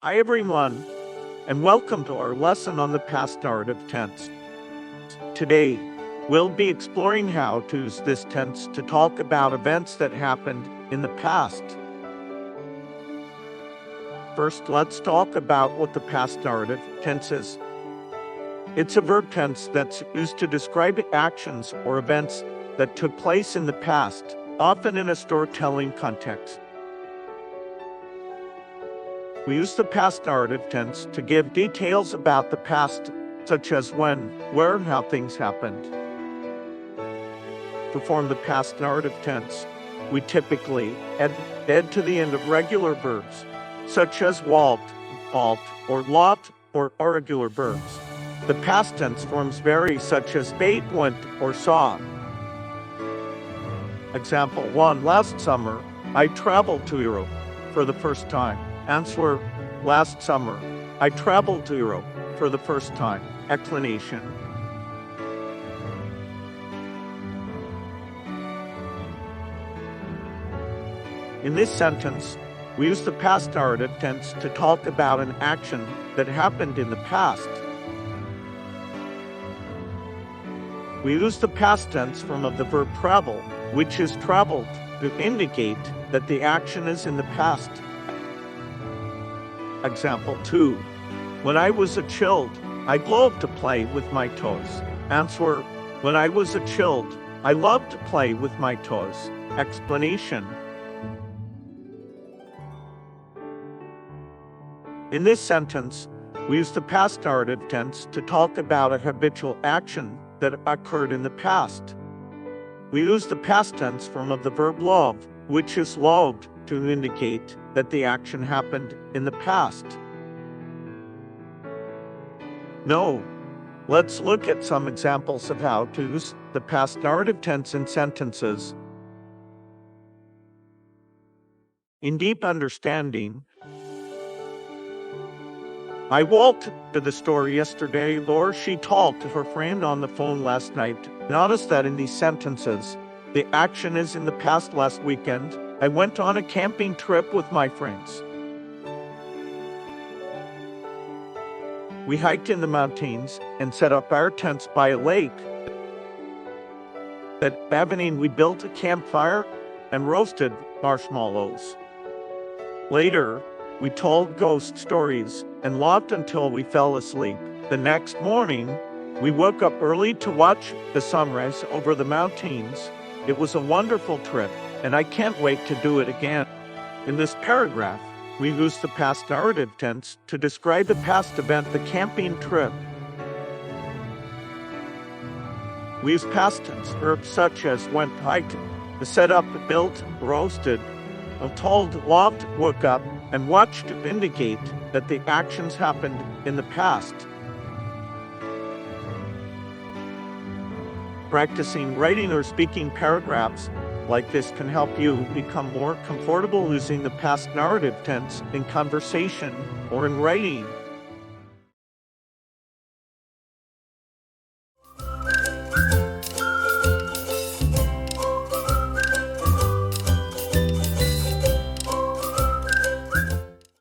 Hi everyone, and welcome to our lesson on the past narrative tense. Today, we'll be exploring how to use this tense to talk about events that happened in the past. First, let's talk about what the past narrative tense is. It's a verb tense that's used to describe actions or events that took place in the past, often in a storytelling context. We use the past narrative tense to give details about the past, such as when, where, and how things happened. To form the past narrative tense, we typically add to the end of regular verbs, such as walked, or locked, or irregular verbs. The past tense forms vary, such as ate, went, or saw. Example 1. Last summer, I traveled to Europe for the first time. Answer: last summer, I traveled to Europe for the first time. Explanation: in this sentence, we use the past narrative tense to talk about an action that happened in the past. We use the past tense form of the verb travel, which is traveled, to indicate that the action is in the past. Example 2. When I was a child, I loved to play with my toys. Answer: when I was a child, I loved to play with my toys. Explanation: in this sentence, we use the past narrative tense to talk about a habitual action that occurred in the past. We use the past tense form of the verb love, which is loved, to indicate that the action happened in the past. Now, let's look at some examples of how to use the past narrative tense in sentences. In deep understanding, I walked to the store yesterday, or she talked to her friend on the phone last night. Notice that in these sentences, the action is in the past. Last weekend, I went on a camping trip with my friends. We hiked in the mountains and set up our tents by a lake. That evening, we built a campfire and roasted marshmallows. Later, we told ghost stories and laughed until we fell asleep. The next morning, we woke up early to watch the sunrise over the mountains. It was a wonderful trip, and I can't wait to do it again. In this paragraph, we use the past narrative tense to describe a past event, the camping trip. We use past tense verbs such as went, hiked, set up, built, roasted, told, laughed, woke up, and watched to indicate that the actions happened in the past. Practicing writing or speaking paragraphs like this can help you become more comfortable using the past narrative tense in conversation or in writing.